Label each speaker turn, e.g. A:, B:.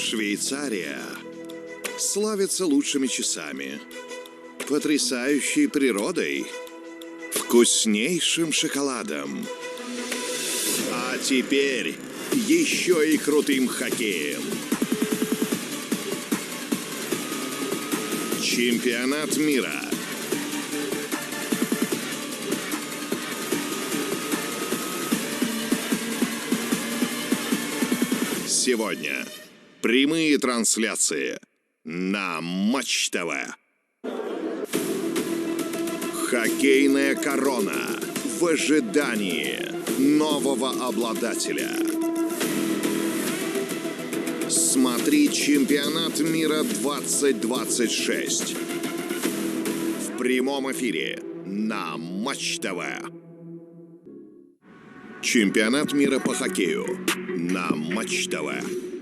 A: Швейцария славится лучшими часами, потрясающей природой, вкуснейшим шоколадом. А теперь еще и крутым хоккеем. Чемпионат мира. Сегодня прямые трансляции на Матч ТВ. Хоккейная корона в ожидании нового обладателя. Смотри чемпионат мира 2026 в прямом эфире на Матч ТВ. Чемпионат мира по хоккею на Матч ТВ.